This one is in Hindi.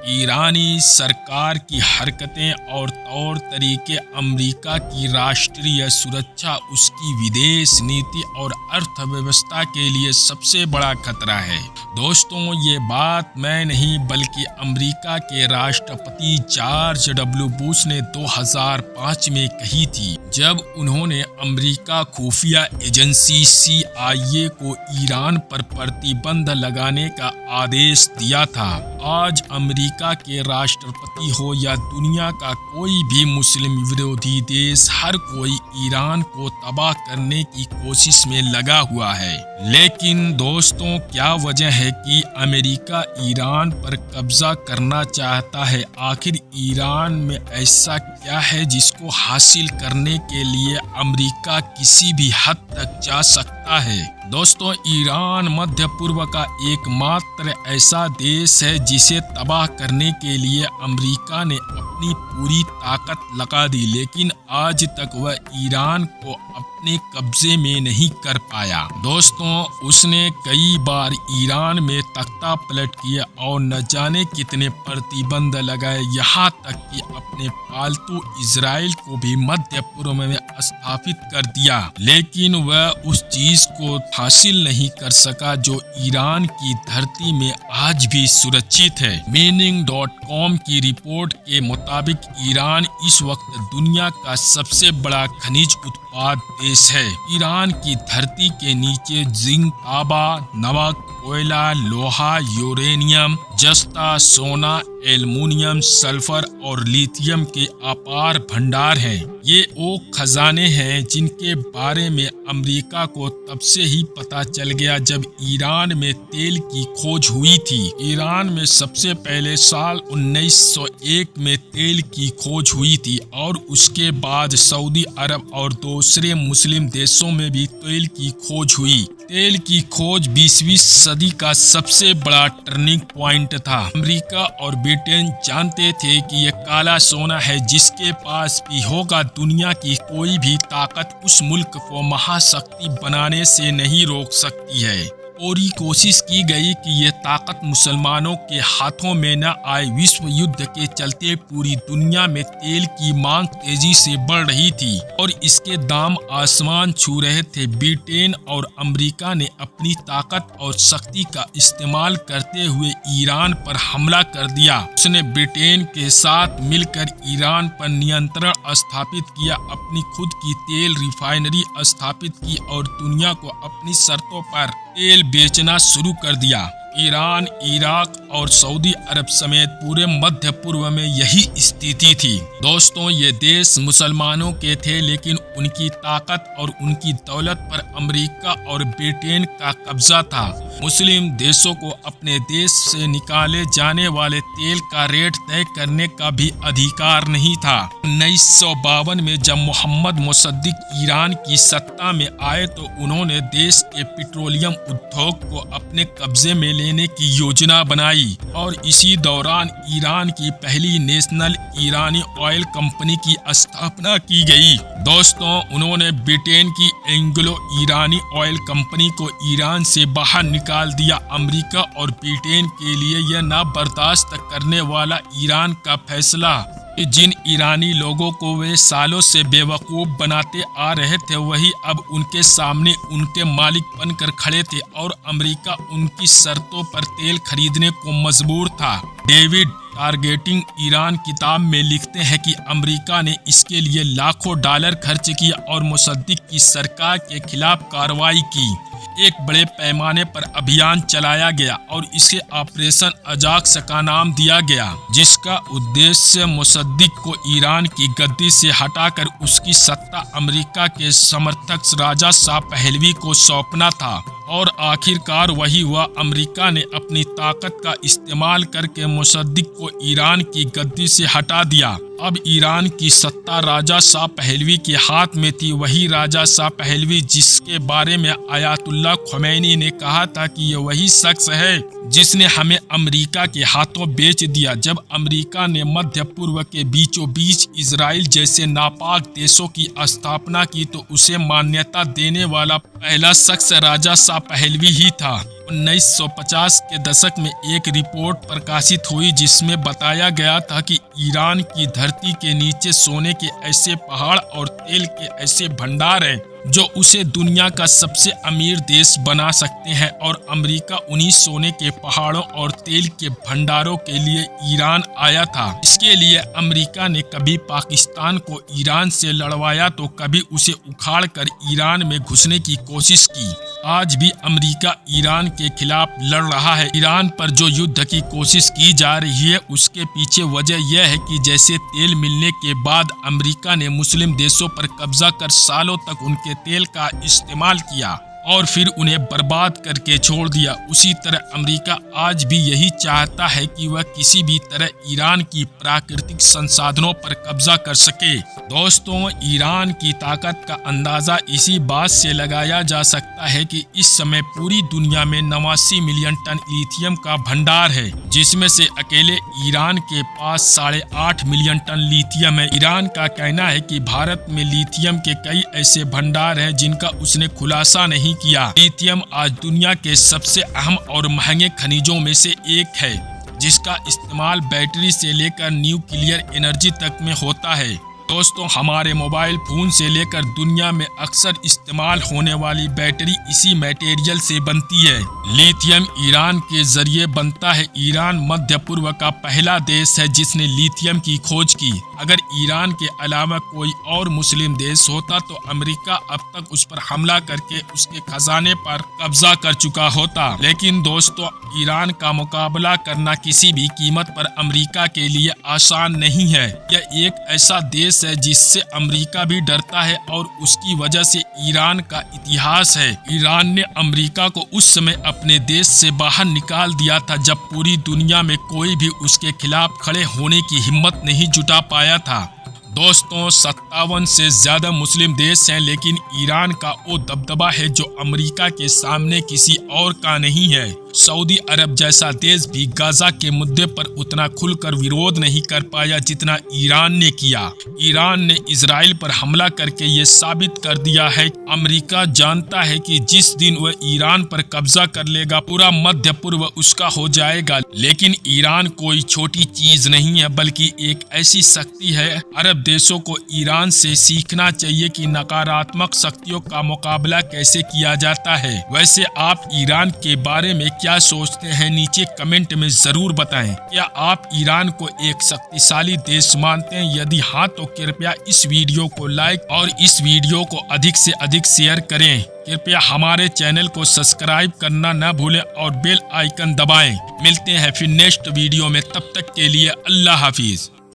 ईरानी सरकार की हरकतें और तौर तरीके अमेरिका की राष्ट्रीय सुरक्षा, उसकी विदेश नीति और अर्थव्यवस्था के लिए सबसे बड़ा खतरा है। दोस्तों, ये बात मैं नहीं बल्कि अमेरिका के राष्ट्रपति जॉर्ज डब्ल्यू बुश ने 2005 में कही थी, जब उन्होंने अमेरिका खुफिया एजेंसी CIA को ईरान पर प्रतिबंध लगाने का आदेश दिया था। आज अमेरिका के राष्ट्रपति हो या दुनिया का कोई भी मुस्लिम विरोधी देश, हर कोई ईरान को तबाह करने की कोशिश में लगा हुआ है। लेकिन दोस्तों, क्या वजह है कि अमेरिका ईरान पर कब्जा करना चाहता है? आखिर ईरान में ऐसा क्या है जिसको हासिल करने के लिए अमेरिका किसी भी हद तक जा सकता है? दोस्तों, ईरान मध्य पूर्व का एकमात्र ऐसा देश है जिसे तबाह करने के लिए अमेरिका ने अपनी पूरी ताकत लगा दी, लेकिन आज तक वह ईरान को अपने कब्जे में नहीं कर पाया। दोस्तों, उसने कई बार ईरान में तख्ता पलट किया और न जाने कितने प्रतिबंध लगाए, यहाँ तक कि अपने पालतू इजराइल को भी मध्य पूर्व में स्थापित कर दिया, लेकिन वह उस चीज को हासिल नहीं कर सका जो ईरान की धरती में आज भी सुरक्षित है। Mining.com की रिपोर्ट के मुताबिक ईरान इस वक्त दुनिया का सबसे बड़ा खनिज उत्पाद देश है। ईरान की धरती के नीचे जिंक, तांबा, नमक, कोयला, लोहा, यूरेनियम, जस्ता, सोना, एल्युमिनियम, सल्फर और लिथियम के अपार भंडार हैं। ये वो खजाने हैं जिनके बारे में अमेरिका को तब से ही पता चल गया जब ईरान में तेल की खोज हुई थी। ईरान में सबसे पहले साल 1901 में तेल की खोज हुई थी और उसके बाद सऊदी अरब और दूसरे मुस्लिम देशों में भी तेल की खोज हुई। तेल की खोज 20वीं सदी का सबसे बड़ा टर्निंग पॉइंट था। अमेरिका और ब्रिटेन जानते थे कि यह काला सोना है, जिसके पास भी होगा दुनिया की कोई भी ताकत उस मुल्क को महाशक्ति बनाने से नहीं रोक सकती है। पूरी कोशिश की गई कि यह ताकत मुसलमानों के हाथों में न आए। विश्व युद्ध के चलते पूरी दुनिया में तेल की मांग तेजी से बढ़ रही थी और इसके दाम आसमान छू रहे थे। ब्रिटेन और अमेरिका ने अपनी ताकत और शक्ति का इस्तेमाल करते हुए ईरान पर हमला कर दिया। उसने ब्रिटेन के साथ मिलकर ईरान पर नियंत्रण स्थापित किया, अपनी खुद की तेल रिफाइनरी स्थापित की और दुनिया को अपनी शर्तों पर तेल बेचना शुरू कर दिया। ईरान, इराक और सऊदी अरब समेत पूरे मध्य पूर्व में यही स्थिति थी। दोस्तों, ये देश मुसलमानों के थे, लेकिन उनकी ताकत और उनकी दौलत पर अमेरिका और ब्रिटेन का कब्जा था। मुस्लिम देशों को अपने देश से निकाले जाने वाले तेल का रेट तय करने का भी अधिकार नहीं था। 1952 में जब मोहम्मद मुसद्दिक ईरान की सत्ता में आए तो उन्होंने देश के पेट्रोलियम उद्योग को अपने कब्जे में लेने की योजना बनाई और इसी दौरान ईरान की पहली नेशनल ईरानी ऑयल कंपनी की स्थापना की गई। दोस्तों, उन्होंने ब्रिटेन की एंग्लो ईरानी ऑयल कंपनी को ईरान से बाहर निकाल दिया। अमेरिका और ब्रिटेन के लिए यह ना बर्दाश्त करने वाला ईरान का फैसला, जिन ईरानी लोगों को वे सालों से बेवकूफ बनाते आ रहे थे, वही अब उनके सामने उनके मालिक बनकर खड़े थे और अमेरिका उनकी शर्तों पर तेल खरीदने को मजबूर था। डेविड टारगेटिंग ईरान किताब में लिखते हैं कि अमेरिका ने इसके लिए लाखों डॉलर खर्च किया और मुसद्दिक की सरकार के खिलाफ कार्रवाई की। एक बड़े पैमाने पर अभियान चलाया गया और इसे ऑपरेशन अजाक्स का नाम दिया गया, जिसका उद्देश्य मुसद्दिक को ईरान की गद्दी से हटाकर उसकी सत्ता अमेरिका के समर्थक राजा शाह पहलवी को सौंपना था। और आखिरकार वही हुआ। अमेरिका ने अपनी ताकत का इस्तेमाल करके मुसद्दिक को ईरान की गद्दी से हटा दिया। अब ईरान की सत्ता राजा शाह पहलवी के हाथ में थी, वही राजा शाह पहलवी जिसके बारे में आयतुल्लाह खमैनी ने कहा था कि ये वही शख्स है जिसने हमें अमेरिका के हाथों बेच दिया। जब अमेरिका ने मध्य पूर्व के बीचों बीच इजराइल जैसे नापाक देशों की स्थापना की तो उसे मान्यता देने वाला पहला शख्स राजा शाह पहलवी ही था। 1950 के दशक में एक रिपोर्ट प्रकाशित हुई जिसमें बताया गया था कि ईरान की धरती के नीचे सोने के ऐसे पहाड़ और तेल के ऐसे भंडार हैं जो उसे दुनिया का सबसे अमीर देश बना सकते हैं, और अमेरिका उन्हीं सोने के पहाड़ों और तेल के भंडारों के लिए ईरान आया था। इसके लिए अमेरिका ने कभी पाकिस्तान को ईरान से लड़वाया तो कभी उसे उखाड़कर ईरान में घुसने की कोशिश की। आज भी अमेरिका ईरान के खिलाफ लड़ रहा है। ईरान पर जो युद्ध की कोशिश की जा रही है उसके पीछे वजह यह है कि जैसे तेल मिलने के बाद अमेरिका ने मुस्लिम देशों पर कब्जा कर सालों तक उनके तेल का इस्तेमाल किया और फिर उन्हें बर्बाद करके छोड़ दिया, उसी तरह अमेरिका आज भी यही चाहता है कि वह किसी भी तरह ईरान की प्राकृतिक संसाधनों पर कब्जा कर सके। दोस्तों, ईरान की ताकत का अंदाजा इसी बात से लगाया जा सकता है कि इस समय पूरी दुनिया में 89 मिलियन टन लिथियम का भंडार है, जिसमें से अकेले ईरान के पास 8.5 मिलियन टन लिथियम है। ईरान का कहना है कि भारत में लिथियम के कई ऐसे भंडार हैं जिनका उसने खुलासा नहीं किया। लिथियम आज दुनिया के सबसे अहम और महंगे खनिजों में से एक है, जिसका इस्तेमाल बैटरी से लेकर न्यूक्लियर एनर्जी तक में होता है। दोस्तों, हमारे मोबाइल फोन से लेकर दुनिया में अक्सर इस्तेमाल होने वाली बैटरी इसी मटेरियल से बनती है। लिथियम ईरान के जरिए बनता है। ईरान मध्य पूर्व का पहला देश है जिसने लिथियम की खोज की। अगर ईरान के अलावा कोई और मुस्लिम देश होता तो अमेरिका अब तक उस पर हमला करके उसके खजाने पर कब्जा कर चुका होता। लेकिन दोस्तों, ईरान का मुकाबला करना किसी भी कीमत पर अमेरिका के लिए आसान नहीं है। यह एक ऐसा देश है जिससे अमेरिका भी डरता है और उसकी वजह से ईरान का इतिहास है। ईरान ने अमेरिका को उस समय अपने देश से बाहर निकाल दिया था जब पूरी दुनिया में कोई भी उसके खिलाफ खड़े होने की हिम्मत नहीं जुटा पाया था। दोस्तों, 57 से ज्यादा मुस्लिम देश हैं, लेकिन ईरान का वो दबदबा है जो अमेरिका के सामने किसी और का नहीं है। सऊदी अरब जैसा देश भी गाजा के मुद्दे पर उतना खुलकर विरोध नहीं कर पाया जितना ईरान ने किया। ईरान ने इजराइल पर हमला करके ये साबित कर दिया है अमेरिका जानता है कि जिस दिन वह ईरान पर कब्जा कर लेगा पूरा मध्य पूर्व उसका हो जाएगा। लेकिन ईरान कोई छोटी चीज नहीं है, बल्कि एक ऐसी शक्ति है। अरब देशों को ईरान से सीखना चाहिए कि नकारात्मक शक्तियों का मुकाबला कैसे किया जाता है। वैसे आप ईरान के बारे में क्या सोचते हैं, नीचे कमेंट में जरूर बताएं। क्या आप ईरान को एक शक्तिशाली देश मानते हैं? यदि हाँ तो कृपया इस वीडियो को लाइक और इस वीडियो को अधिक से अधिक शेयर करें। कृपया हमारे चैनल को सब्सक्राइब करना न भूलें और बेल आइकन दबाएं। मिलते हैं फिर नेक्स्ट वीडियो में, तब तक के लिए अल्लाह हाफिज।